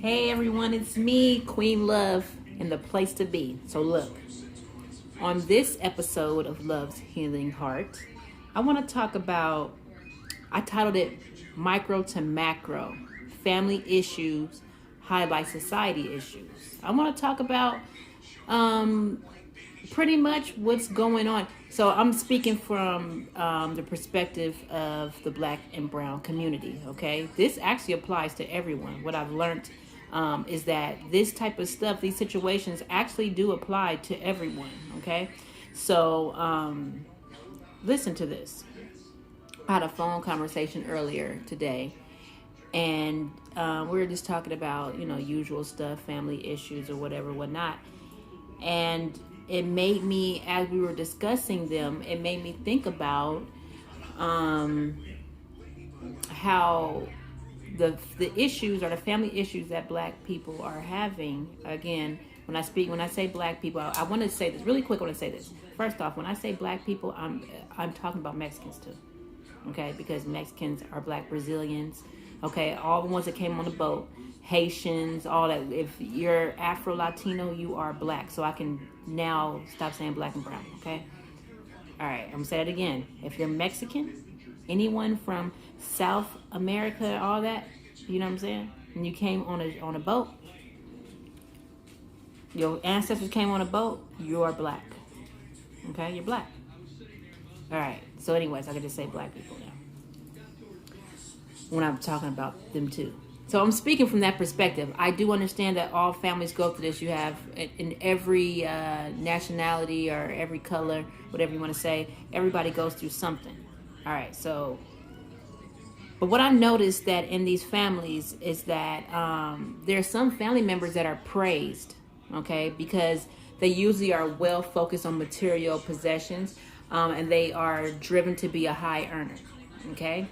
Hey everyone, it's me, Queen Love, and the place to be. So look, on this episode of Love's Healing Heart, I want to talk about, I titled it Micro to Macro, Family Issues Highlight Society Issues. I want to talk about pretty much what's going on. So I'm speaking from the perspective of the Black and Brown community, okay? This actually applies to everyone. What I've learned is that this type of stuff, these situations actually do apply to everyone, okay? So listen to this. I had a phone conversation earlier today, and we were just talking about, usual stuff, family issues or whatnot. And it made me, as we were discussing them, it made me think about how the issues or the family issues that Black people are having. Again, when I say Black people, I want to say this really quick. I want to say this first off. When I say Black people, I'm talking about Mexicans too, okay? Because Mexicans are Black Brazilians, okay? All the ones that came on the boat, Haitians, all that. If you're Afro Latino, you are Black. So I can now stop saying Black and Brown, okay? All right, I'm gonna say it again. If you're Mexican, anyone from South America, all that, you know what I'm saying? And you came on a boat, your ancestors came on a boat, you are Black. Okay, you're Black. All right. So, anyways, I can just say Black people now when I'm talking about them too. So I'm speaking from that perspective. I do understand that all families go through this. You have in every nationality or every color, whatever you want to say, everybody goes through something. All right. So, but what I noticed that in these families is that there are some family members that are praised, okay, because they usually are well focused on material possessions, and they are driven to be a high earner, okay?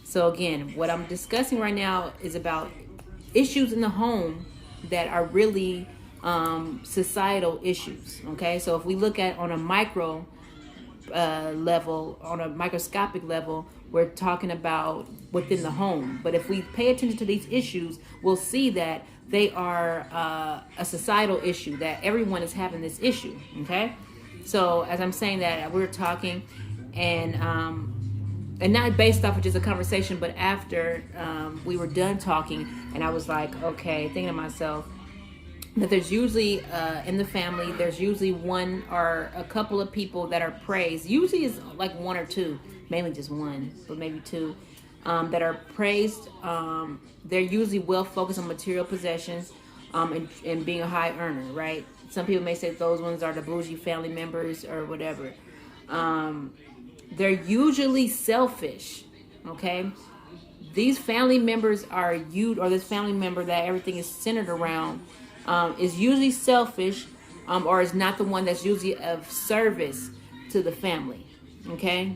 So again, what I'm discussing right now is about issues in the home that are really societal issues, okay? So if we look at on a micro level, on a microscopic level, we're talking about within the home. But if we pay attention to these issues, we'll see that they are a societal issue, that everyone is having this issue, okay? So as I'm saying that, we're talking and not based off of just a conversation, but after we were done talking, and I was like, okay, thinking to myself that there's usually in the family, there's usually one or a couple of people that are praised. Usually it's like one or two, mainly just one, but maybe two, that are praised. They're usually well focused on material possessions and being a high earner, right? Some people may say those ones are the bougie family members or whatever. They're usually selfish, okay? These family members are or this family member that everything is centered around is usually selfish, or is not the one that's usually of service to the family, okay?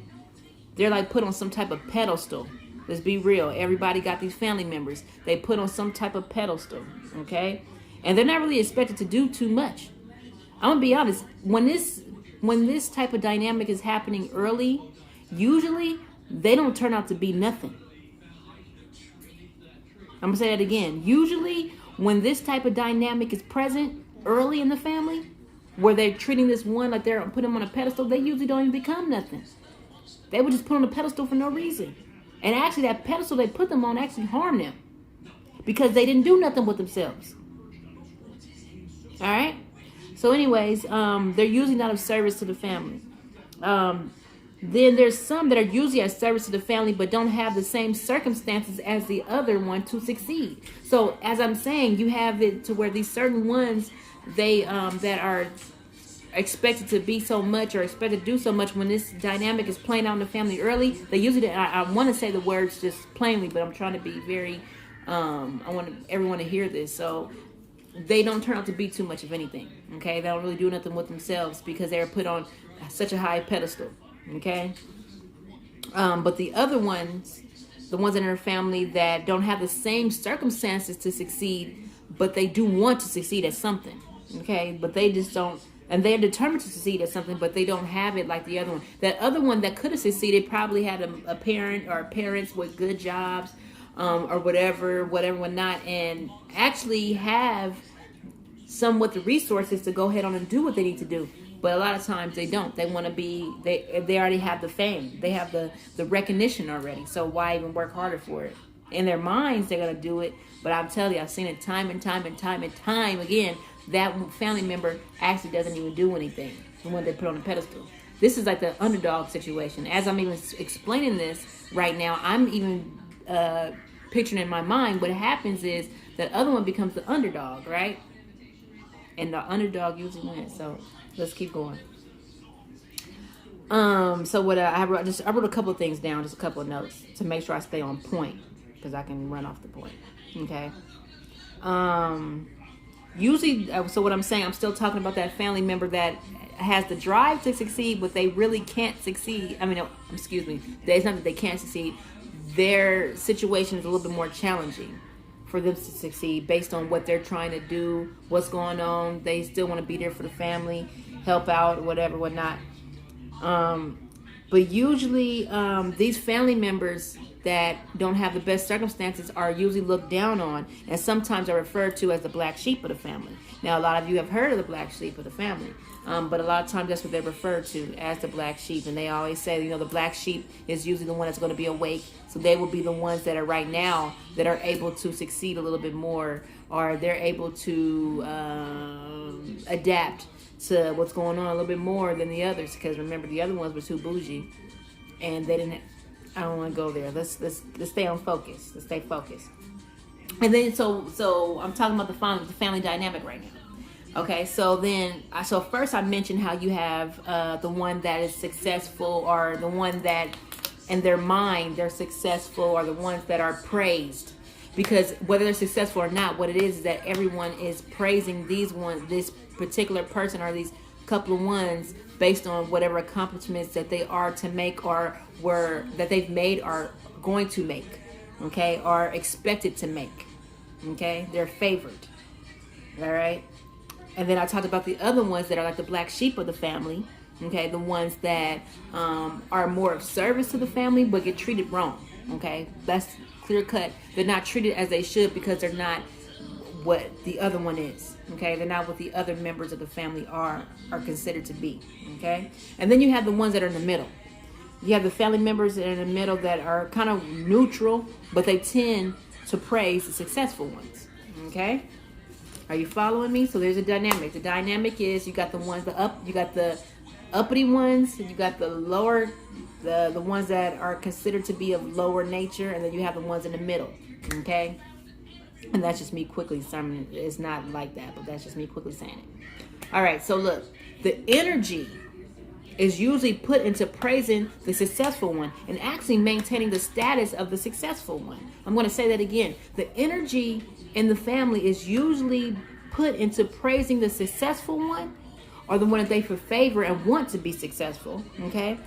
They're like put on some type of pedestal. Let's be real. Everybody got these family members. They put on some type of pedestal, okay? And they're not really expected to do too much. I'm gonna be honest. When this type of dynamic is happening early, usually they don't turn out to be nothing. I'm gonna say that again. Usually, when this type of dynamic is present early in the family, where they're treating this one like they're putting them on a pedestal, they usually don't even become nothing. They would just put on a pedestal for no reason. And actually, that pedestal they put them on actually harmed them because they didn't do nothing with themselves. All right? So anyways, they're usually not of service to the family. Then there's some that are usually of service to the family but don't have the same circumstances as the other one to succeed. So as I'm saying, you have it to where these certain ones, they that are expected to be so much or expected to do so much, when this dynamic is playing out in the family early, they usually, I want to say the words just plainly, but I'm trying to be very, I want everyone to hear this. So they don't turn out to be too much of anything, okay? They don't really do nothing with themselves because they're put on such a high pedestal, okay? But the other ones, the ones in their family that don't have the same circumstances to succeed, but they do want to succeed at something, okay? But they just don't, and they're determined to succeed at something, but they don't have it like the other one. That other one that could have succeeded probably had a parent or parents with good jobs, or whatnot, and actually have somewhat the resources to go ahead on and do what they need to do. But a lot of times they don't. They want to be, they already have the fame. They have the recognition already. So why even work harder for it? In their minds, they're going to do it. But I'm telling you, I've seen it time and time again. That family member actually doesn't even do anything. The one they put on the pedestal. This is like the underdog situation. As I'm even explaining this right now, I'm even picturing in my mind what happens is the other one becomes the underdog, right? And the underdog usually wins. So let's keep going. So what I wrote a couple of things down, just a couple of notes to make sure I stay on point, because I can run off the point. Okay. Usually, so what I'm saying, I'm still talking about that family member that has the drive to succeed, but they really can't succeed. I mean, excuse me. It's not that they can't succeed. Their situation is a little bit more challenging for them to succeed based on what they're trying to do, what's going on. They still want to be there for the family, help out, whatever, whatnot. But usually these family members that don't have the best circumstances are usually looked down on, and sometimes are referred to as the black sheep of the family. Now, a lot of you have heard of the black sheep of the family, but a lot of times that's what they're referred to as, the black sheep. And they always say, the black sheep is usually the one that's going to be awake, so they will be the ones that are right now that are able to succeed a little bit more, or they're able to adapt to what's going on a little bit more than the others, because remember, the other ones were too bougie and they didn't. I don't want to go there. Let's stay on focus. Let's stay focused. And then so I'm talking about the family dynamic right now. Okay, so first I mentioned how you have the one that is successful, or the one that in their mind they're successful, or the ones that are praised. Because whether they're successful or not, what it is that everyone is praising this particular person, or these couple of ones, based on whatever accomplishments that they are to make, or that they've made, or going to make, okay, or expected to make, okay. They're favored, all right. And then I talked about the other ones that are like the black sheep of the family, okay, the ones that are more of service to the family but get treated wrong, okay. That's clear cut. They're not treated as they should because they're not what the other one is, okay. They're not what the other members of the family are considered to be, okay. And then you have the ones that are in the middle. You have the family members that are in the middle that are kind of neutral, but they tend to praise the successful ones, okay. Are you following me? So there's a dynamic. The dynamic is you got the uppity ones, you got the lower, the ones that are considered to be of lower nature, and then you have the ones in the middle, okay. And that's just me quickly. It's not like that, but that's just me quickly saying it. All right, so look, the energy is usually put into praising the successful one and actually maintaining the status of the successful one. I'm going to say that again. The energy in the family is usually put into praising the successful one, or the one that they favor and want to be successful, okay?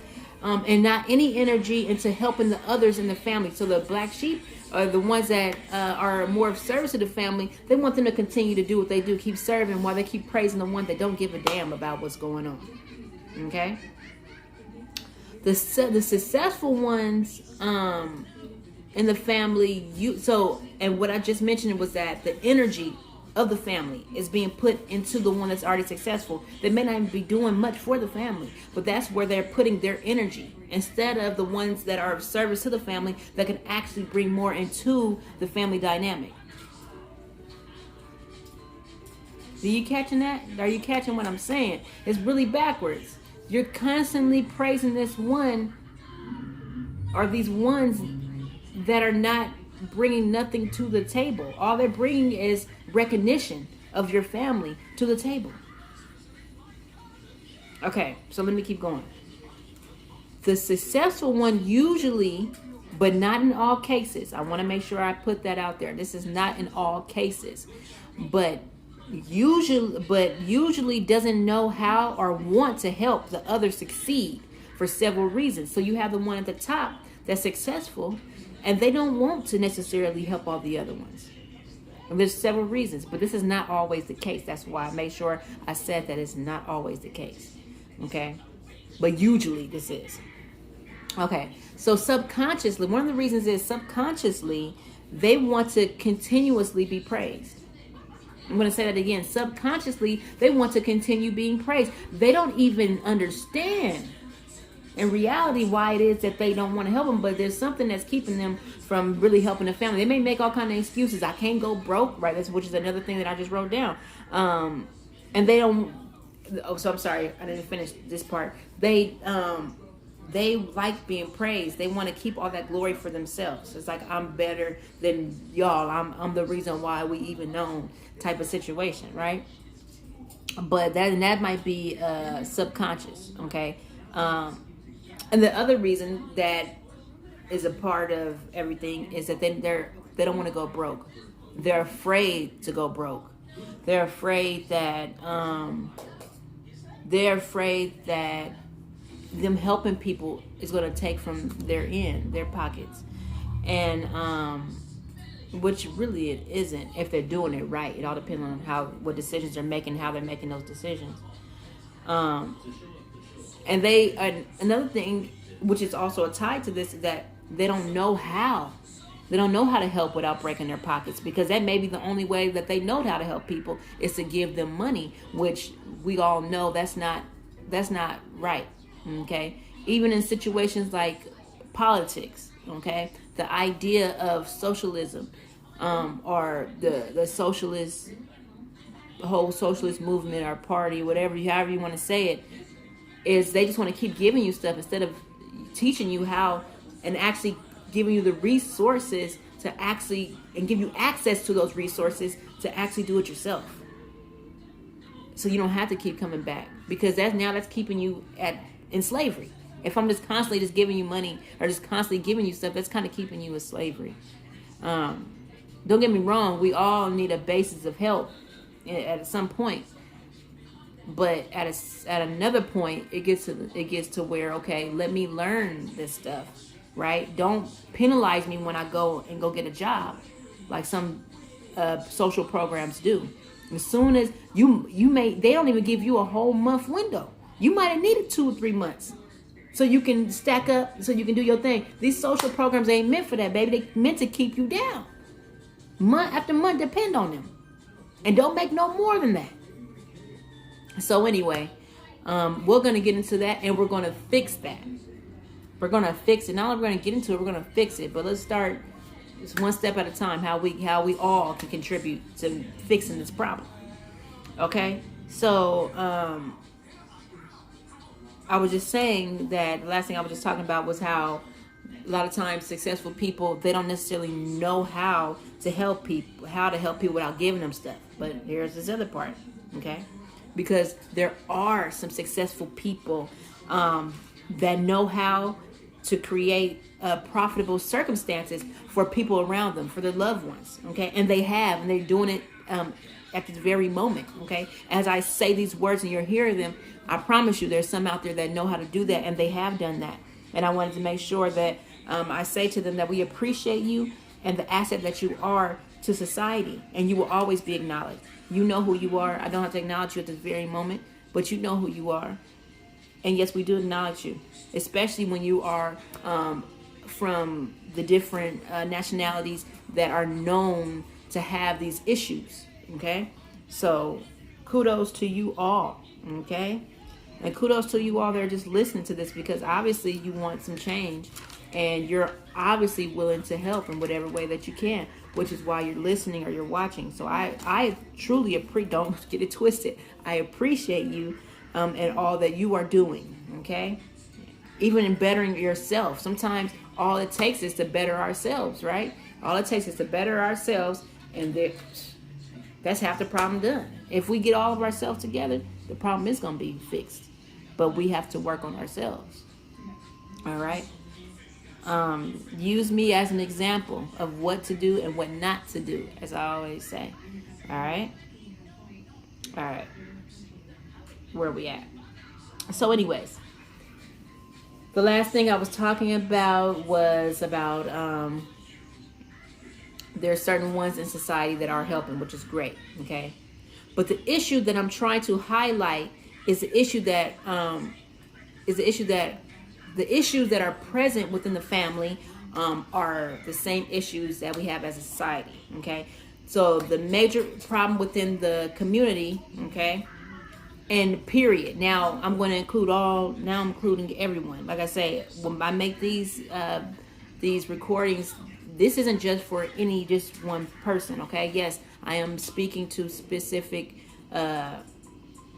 And not any energy into helping the others in the family. So the black sheep are the ones that are more of service to the family. They want them to continue to do what they do, keep serving, while they keep praising the one that don't give a damn about what's going on. Okay? The successful ones in the family, and what I just mentioned was that the energy of the family is being put into the one that's already successful. They may not even be doing much for the family, but that's where they're putting their energy, instead of the ones that are of service to the family that can actually bring more into the family dynamic. Are you catching that? Are you catching what I'm saying? It's really backwards. You're constantly praising this one, or these ones that are not bringing nothing to the table. All they're bringing is recognition of your family to the table. Okay, so let me keep going. The successful one usually, but not in all cases. I want to make sure I put that out there. This is not in all cases, but usually doesn't know how or want to help the other succeed for several reasons. So you have the one at the top that's successful, and they don't want to necessarily help all the other ones. And there's several reasons, but this is not always the case. That's why I made sure I said that it's not always the case. Okay? But usually this is. Okay, so subconsciously, one of the reasons is subconsciously they want to continuously be praised. I'm going to say that again. Subconsciously, they want to continue being praised. They don't even understand in reality why it is that they don't want to help them, but there's something that's keeping them from really helping the family. They may make all kinds of excuses. I can't go broke, right? Which is another thing that I just wrote down. And they don't. Oh, so I'm sorry, I didn't finish this part. They like being praised. They want to keep all that glory for themselves. It's like, I'm better than y'all. I'm the reason why we even known, type of situation, right? But that might be subconscious, okay? And the other reason that is a part of everything is that they don't want to go broke. They're afraid to go broke. They're afraid that them helping people is going to take from their pockets, and which really it isn't if they're doing it right. It all depends on what decisions they're making, how they're making those decisions. And another thing, which is also tied to this, is that they don't know how. They don't know how to help without breaking their pockets, because that may be the only way that they know how to help people is to give them money, which we all know that's not right. Okay, even in situations like politics, okay, the idea of socialism, or the socialist, whole socialist movement or party, however you want to say it, is they just want to keep giving you stuff instead of teaching you how, and actually giving you the resources to actually, and give you access to those resources to actually do it yourself. So you don't have to keep coming back, because that's keeping you in slavery. If I'm just constantly just giving you money or just constantly giving you stuff, that's kind of keeping you in slavery. Don't get me wrong, we all need a basis of help at some point. But at another point, it gets to where, okay, let me learn this stuff, right? Don't penalize me when I go get a job, like some social programs do. As soon as they don't even give you a whole month window. You might have needed 2 or 3 months so you can stack up, so you can do your thing. These social programs ain't meant for that, baby. They meant to keep you down. Month after month, depend on them, and don't make no more than that. So anyway, we're going to get into that, and we're going to fix that. We're going to fix it. Not only we're going to get into it, we're going to fix it. But let's start just one step at a time, how we all can contribute to fixing this problem. Okay? So, I was just saying that the last thing I was just talking about was how a lot of times successful people, they don't necessarily know how to help people without giving them stuff. But here's this other part, okay? Because there are some successful people that know how to create profitable circumstances for people around them, for their loved ones, okay? And they're doing it at this very moment, okay? As I say these words and you're hearing them, I promise you there's some out there that know how to do that, and they have done that. And I wanted to make sure that I say to them that we appreciate you and the asset that you are to society, and you will always be acknowledged. You know who you are. I don't have to acknowledge you at this very moment, but you know who you are. And yes, we do acknowledge you, especially when you are from the different nationalities that are known to have these issues, okay? So kudos to you all, okay? And kudos to you all that are just listening to this, because obviously you want some change, and you're obviously willing to help in whatever way that you can, which is why you're listening or you're watching. So I truly don't get it twisted. I appreciate you and all that you are doing, okay? Even in bettering yourself. Sometimes all it takes is to better ourselves, right? All it takes is to better ourselves, and that's half the problem done. If we get all of ourselves together, the problem is going to be fixed. But we have to work on ourselves. All right? Use me as an example of what to do and what not to do, as I always say. All right? All right. Where are we at? So anyways, the last thing I was talking about was about there are certain ones in society that are helping, which is great, okay? But the issue that I'm trying to highlight is the issue that the issues that are present within the family are the same issues that we have as a society. Okay, so the major problem within the community, okay, and period. Now I'm going to include all. Now I'm including everyone. Like I say, when I make these recordings, this isn't just for just one person. Okay, yes, I am speaking to specific.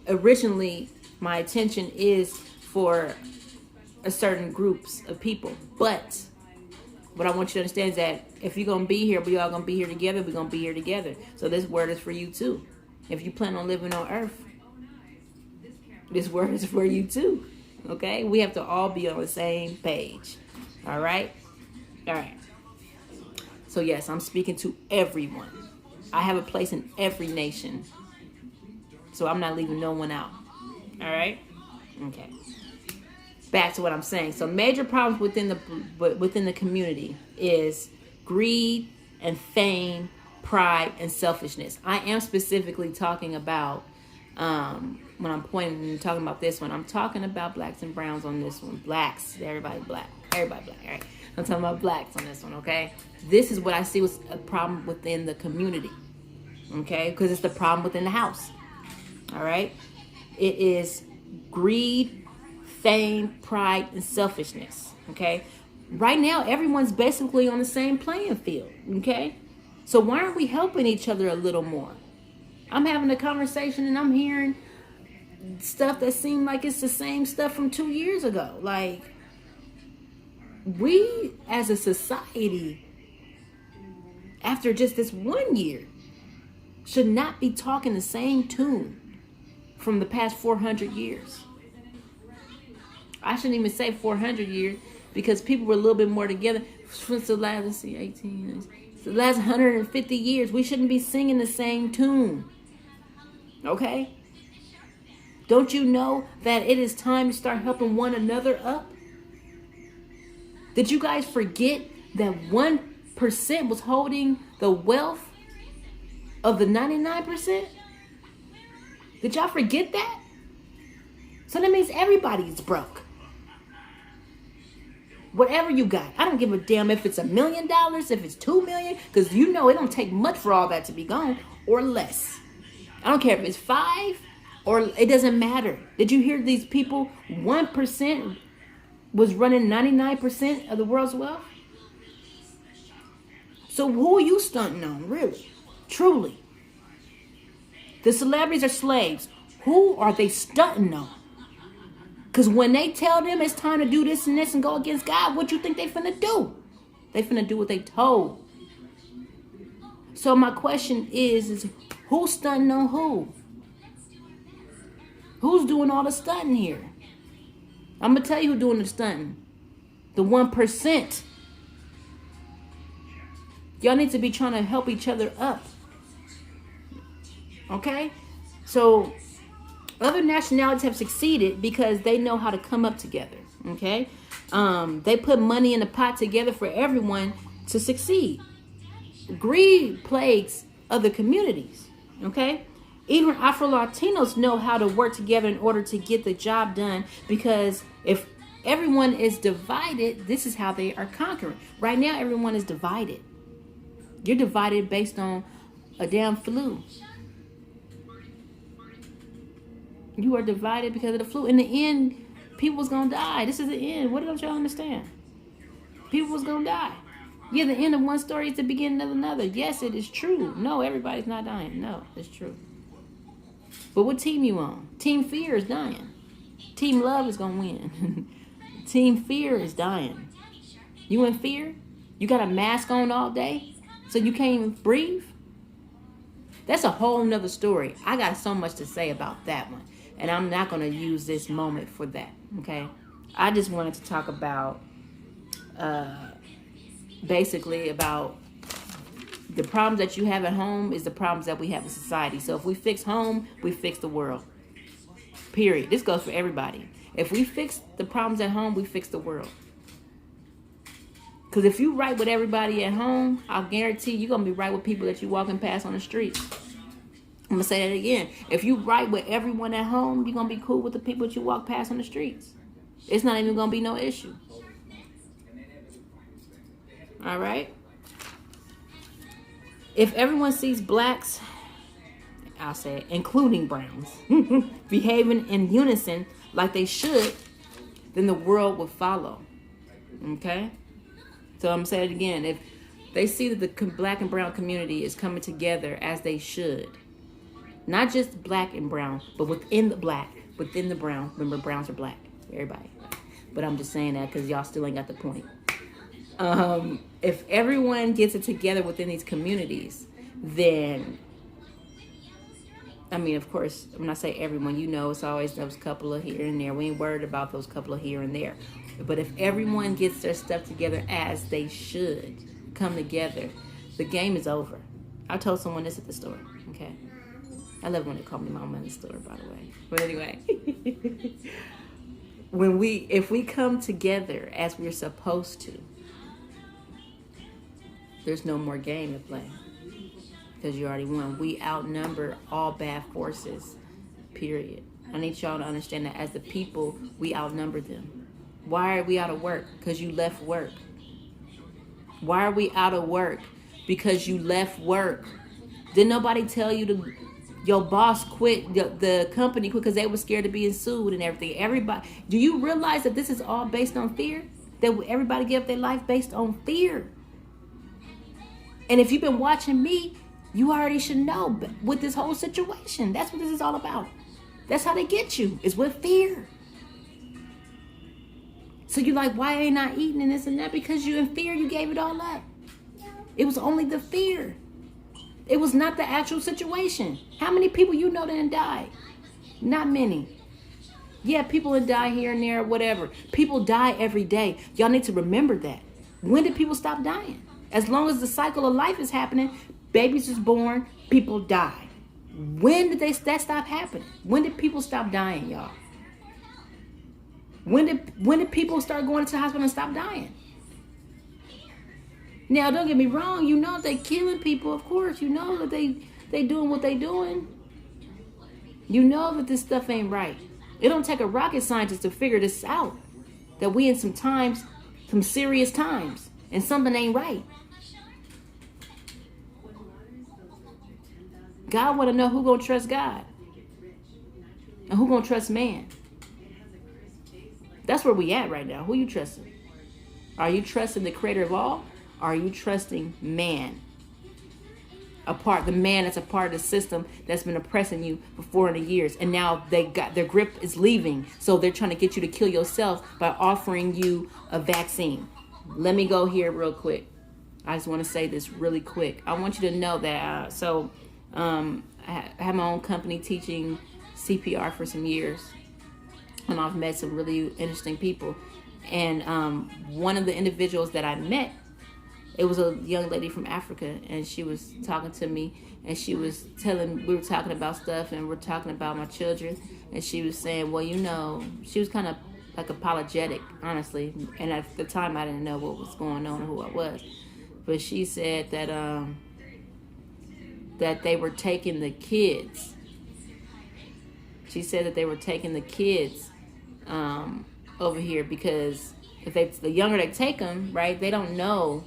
Originally, my attention is for a certain groups of people, but what I want you to understand is that if you're gonna be here, we all gonna be here together. We're gonna be here together. So this word is for you too. If you plan on living on earth, this word is for you too. Okay? We have to all be on the same page. All right? All right. So yes, I'm speaking to everyone. I have a place in every nation. So I'm not leaving no one out. All right? Okay. Back to what I'm saying. So major problems within the community is greed and fame, pride, and selfishness. I am specifically talking about when I'm pointing and talking about this one, I'm talking about blacks and browns on this one. Blacks, everybody black. Everybody black, all right? I'm talking about blacks on this one, okay? This is what I see was a problem within the community, okay? Because it's the problem within the house, all right? It is greed, fame, pride, and selfishness, okay? Right now, everyone's basically on the same playing field, okay? So why aren't we helping each other a little more? I'm having a conversation and I'm hearing stuff that seemed like it's the same stuff from 2 years ago. Like, we as a society, after just this 1 year, should not be talking the same tune from the past 400 years. I shouldn't even say 400 years because people were a little bit more together. Since the last, let's see, 18, the last 150 years, we shouldn't be singing the same tune. Okay? Don't you know that it is time to start helping one another up? Did you guys forget that 1% was holding the wealth of the 99%? Did y'all forget that? So that means everybody's broke. Whatever you got. I don't give a damn if it's $1 million, if it's 2 million, because you know it don't take much for all that to be gone, or less. I don't care if it's 5 or it doesn't matter. Did you hear these people? 1% was running 99% of the world's wealth. So who are you stunting on, really? Truly. The celebrities are slaves. Who are they stunting on? Because when they tell them it's time to do this and this and go against God, what you think they finna do? They finna do what they told. So my question is who's stunting on who? Who's doing all the stunting here? I'm going to tell you who's doing the stunting. The 1%. Y'all need to be trying to help each other up. Okay? So other nationalities have succeeded because they know how to come up together. Okay? They put money in the pot together for everyone to succeed. Greed plagues other communities. Okay? Even Afro-Latinos know how to work together in order to get the job done, because if everyone is divided, this is how they are conquering. Right now, everyone is divided. You're divided based on a damn flu. You are divided because of the flu. In the end, people's going to die. This is the end. What don't y'all understand? People's going to die. Yeah, the end of one story is the beginning of another. Yes, it is true. No, everybody's not dying. No, it's true. But what team you on? Team Fear is dying. Team Love is going to win. Team Fear is dying. You in fear? You got a mask on all day so you can't even breathe? That's a whole nother story. I got so much to say about that one. And I'm not going to use this moment for that. Okay? I just wanted to talk about basically about the problems that you have at home is the problems that we have in society. So if we fix home, we fix the world. Period. This goes for everybody. If we fix the problems at home, we fix the world. Because if you right with everybody at home, I'll guarantee you're going to be right with people that you're walking past on the street. I'm going to say that again. If you right with everyone at home, you're going to be cool with the people that you walk past on the streets. It's not even going to be no issue. All right? If everyone sees blacks, I'll say it, including browns, behaving in unison like they should, then the world will follow. Okay? So I'm saying it again. If they see that the black and brown community is coming together as they should, not just black and brown, but within the black, within the brown. Remember, browns are black, everybody. But I'm just saying that because y'all still ain't got the point. If everyone gets it together within these communities, then, I mean, of course, when I say everyone, you know, it's always those couple of here and there. We ain't worried about those couple of here and there. But if everyone gets their stuff together as they should come together, the game is over. I told someone this at the store, okay? I love when they call me mama in the store, by the way. But anyway, if we come together as we're supposed to, there's no more game to play because you already won. We outnumber all bad forces, period. I need y'all to understand that as the people, we outnumber them. Why are we out of work? Because you left work. Why are we out of work? Because you left work. Didn't nobody tell you to, your boss quit, the company quit because they were scared of being sued and everything. Everybody, do you realize that this is all based on fear? That everybody give up their life based on fear? And if you've been watching me, you already should know with this whole situation. That's what this is all about. That's how they get you, is with fear. So you're like, why ain't I eating and this and that? Because you in fear, you gave it all up. It was only the fear. It was not the actual situation. How many people you know didn't die? Not many. Yeah, people that die here and there, whatever. People die every day. Y'all need to remember that. When did people stop dying? As long as the cycle of life is happening, babies is born, people die. When did that stop happening? When did people stop dying, y'all? When did people start going to the hospital and stop dying? Now, don't get me wrong. You know they killing people, of course. You know that they doing what they doing. You know that this stuff ain't right. It don't take a rocket scientist to figure this out. That we in some serious times, and something ain't right. God want to know who gonna trust God and who gonna trust man. That's where we at right now. Who you trusting? Are you trusting the creator of all? Or are you trusting man? The man that's a part of the system that's been oppressing you for 400 years. And now their grip is leaving. So they're trying to get you to kill yourself by offering you a vaccine. Let me go here real quick. I just want to say this really quick. I want you to know that, I have my own company teaching CPR for some years. And I've met some really interesting people. And one of the individuals that I met, it was a young lady from Africa, and she was talking to me, and she was we were talking about stuff, and we're talking about my children, and she was saying, well, you know, she was kind of like apologetic, honestly, and at the time I didn't know what was going on or who I was, but she said that they were taking the kids. She said that they were taking the kids over here because if the younger they take them, right, they don't know.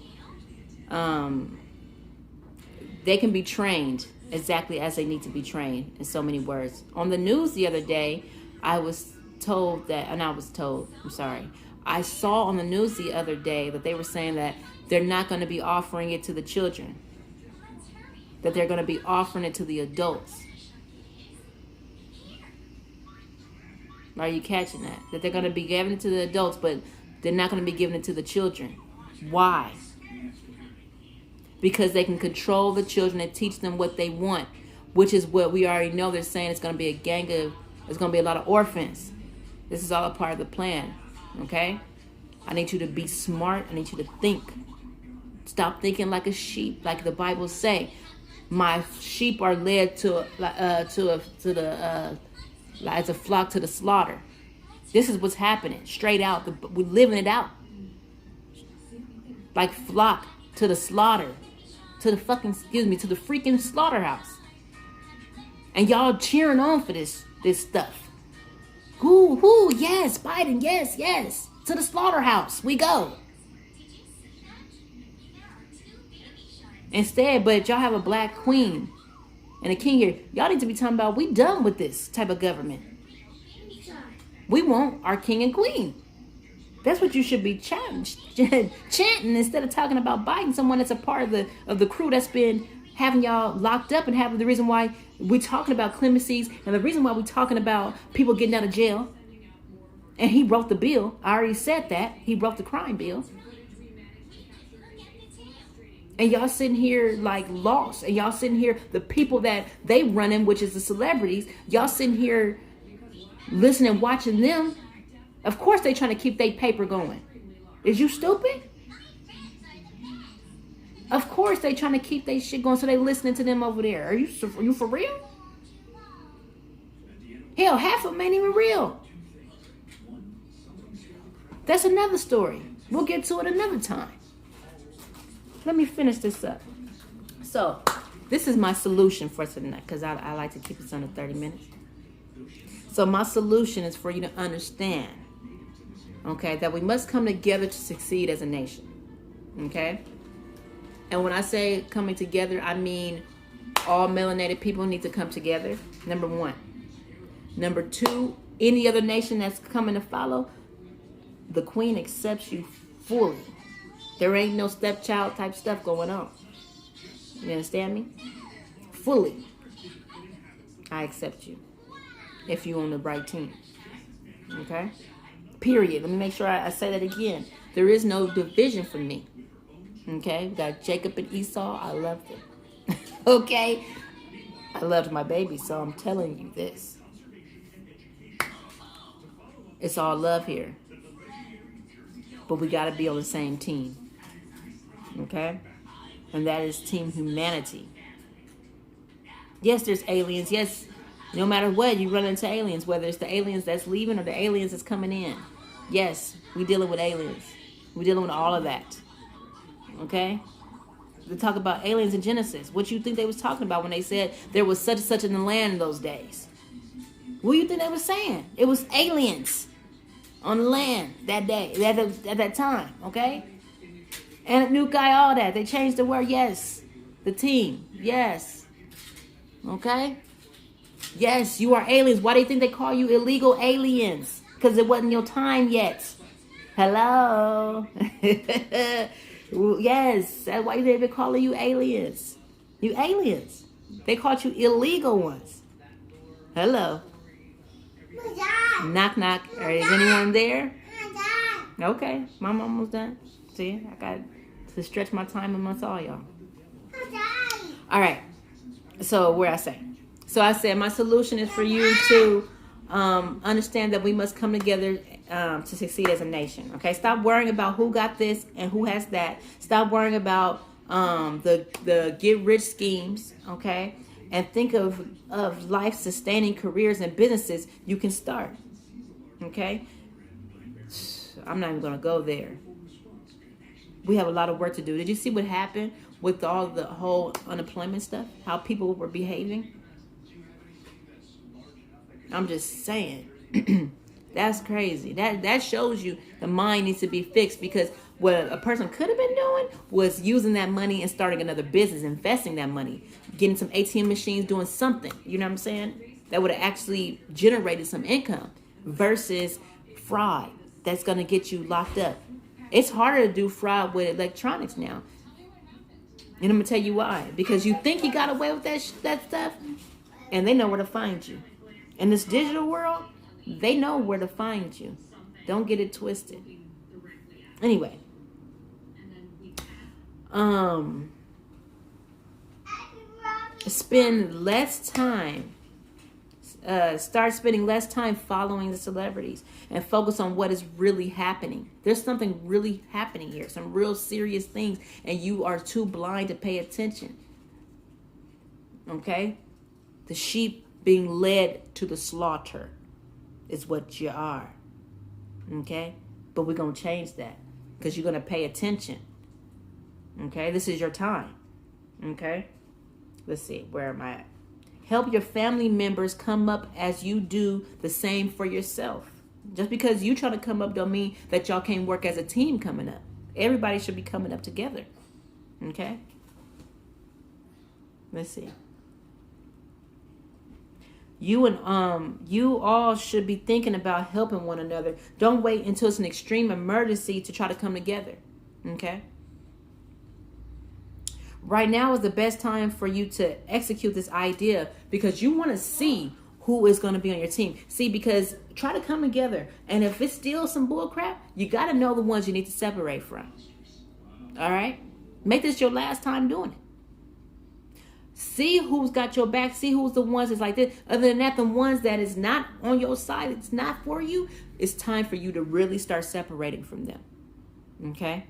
They can be trained exactly as they need to be trained in so many words. On the news the other day, I saw on the news the other day that they were saying that they're not going to be offering it to the children, that they're going to be offering it to the adults. Are you catching that? That they're going to be giving it to the adults, but they're not going to be giving it to the children. Why? Because they can control the children and teach them what they want, which is what we already know. They're saying it's going to be there's going to be a lot of orphans. This is all a part of the plan, okay? I need you to be smart. I need you to think. Stop thinking like a sheep, like the Bible say. My sheep are led as a flock to the slaughter. This is what's happening, straight out. We're living it out. Like flock to the slaughter, to the freaking slaughterhouse. And y'all cheering on for this stuff. Who? Yes, Biden. Yes, yes. To the slaughterhouse we go. Instead, but y'all have a black queen and a king here. Y'all need to be talking about we done with this type of government. We want our king and queen. That's what you should be chanting instead of talking about Biden, someone that's a part of the crew that's been having y'all locked up and having the reason why we're talking about clemencies and the reason why we're talking about people getting out of jail. And he wrote the bill. I already said that. He wrote the crime bill. And y'all sitting here like lost. And y'all sitting here, the people that they running, which is the celebrities, y'all sitting here listening, watching them. Of course they trying to keep their paper going. Is you stupid? Of course they trying to keep their shit going, so they listening to them over there. Are you for real? Hell, half of them ain't even real. That's another story. We'll get to it another time. Let me finish this up. So, this is my solution for tonight, because I like to keep this under 30 minutes. So, my solution is for you to understand, okay, that we must come together to succeed as a nation. Okay? And when I say coming together, I mean all melanated people need to come together. Number one. Number two, any other nation that's coming to follow, the queen accepts you fully. There ain't no stepchild type stuff going on. You understand me? Fully. I accept you. If you're on the right team. Okay? Period. Let me make sure I say that again. There is no division for me. Okay? We got Jacob and Esau. I loved them. Okay? I loved my baby, so I'm telling you this. It's all love here. But we got to be on the same team. Okay? And that is Team Humanity. Yes, there's aliens. Yes, no matter what, you run into aliens, whether it's the aliens that's leaving or the aliens that's coming in. Yes, we dealing with aliens. We're dealing with all of that. Okay? They talk about aliens in Genesis. What you think they was talking about when they said there was such and such in the land in those days? What do you think they were saying? It was aliens on the land that day, at that time, okay? And Nuke guy, all that. They changed the word, yes. The team, yes. Okay? Yes, you are aliens. Why do you think they call you illegal aliens? Because it wasn't your time yet. Hello? Yes, that's why they've been calling you aliens. You aliens. They called you illegal ones. Hello? Knock, knock. Is anyone there? Okay, I'm almost done. See, I got to stretch my time amongst all y'all. All right. So where I say? So I said my solution is for you to understand that we must come together to succeed as a nation. Okay, stop worrying about who got this and who has that. Stop worrying about the get rich schemes. Okay, and think of life sustaining careers and businesses you can start. Okay, I'm not even gonna go there. We have a lot of work to do. Did you see what happened with all the whole unemployment stuff? How people were behaving? I'm just saying. That's crazy. That shows you the mind needs to be fixed, because what a person could have been doing was using that money and starting another business, investing that money, getting some ATM machines, doing something. You know what I'm saying? That would have actually generated some income versus fraud that's going to get you locked up. It's harder to do fraud with electronics now. And I'm going to tell you why. Because you think you got away with that stuff, and they know where to find you. In this digital world, they know where to find you. Don't get it twisted. Anyway. Spend less time. Start spending less time following the celebrities and focus on what is really happening. There's something really happening here. Some real serious things. And you are too blind to pay attention. Okay? The sheep being led to the slaughter is what you are. Okay? But we're going to change that, because you're going to pay attention. Okay? This is your time. Okay? Let's see. Where am I at? Help your family members come up as you do the same for yourself. Just because you try to come up don't mean that y'all can't work as a team coming up. Everybody should be coming up together. Okay? Let's see. You all should be thinking about helping one another. Don't wait until it's an extreme emergency to try to come together. Okay? Right now is the best time for you to execute this idea because you want to see who is going to be on your team. See, because try to come together. And if it's still some bull crap, you got to know the ones you need to separate from. All right? Make this your last time doing it. See who's got your back. See who's the ones that's like this. Other than that, the ones that is not on your side, it's not for you, it's time for you to really start separating from them. Okay?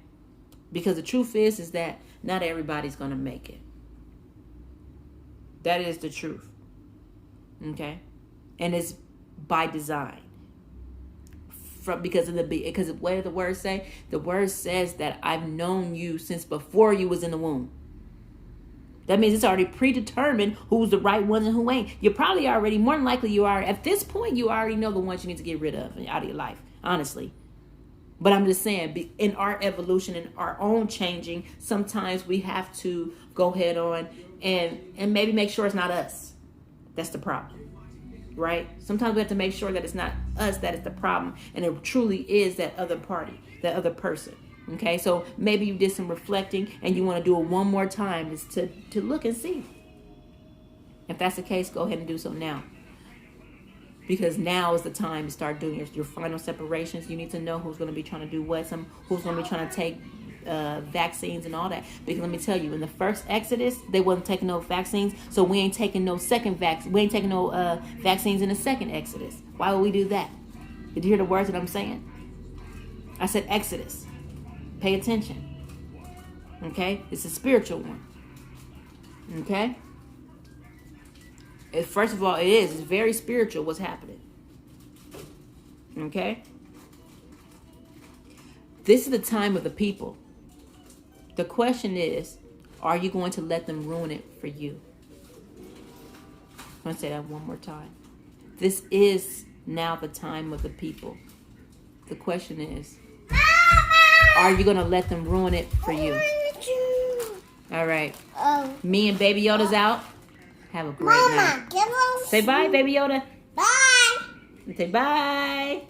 Because the truth is that not everybody's going to make it. That is the truth. Okay? And it's by design. Because of what did the word say? The word says that I've known you since before you was in the womb. That means it's already predetermined who's the right ones and who ain't. You're probably already, more than likely you are, at this point, you already know the ones you need to get rid of out of your life, honestly. But I'm just saying, in our evolution, in our own changing, sometimes we have to go head on and maybe make sure it's not us. That's the problem, right? Sometimes we have to make sure that it's not us that is the problem, and it truly is that other party, that other person. Okay, so maybe you did some reflecting and you want to do it one more time is to look and see. If that's the case, go ahead and do so now. Because now is the time to start doing your final separations. You need to know who's going to be trying to do what, who's going to be trying to take vaccines and all that. Because let me tell you, in the first Exodus, they wasn't taking no vaccines, so we ain't taking no second vaccine. We ain't taking no vaccines in the second Exodus. Why would we do that? Did you hear the words that I'm saying? I said Exodus. Pay attention. Okay? It's a spiritual one. Okay? First of all, it is. It's very spiritual what's happening. Okay? This is the time of the people. The question is, are you going to let them ruin it for you? I'm going to say that one more time. This is now the time of the people. The question is, are you going to let them ruin it for you? All right. Me and Baby Yoda's out. Have a great night. Say bye, Baby Yoda. Bye. Say bye.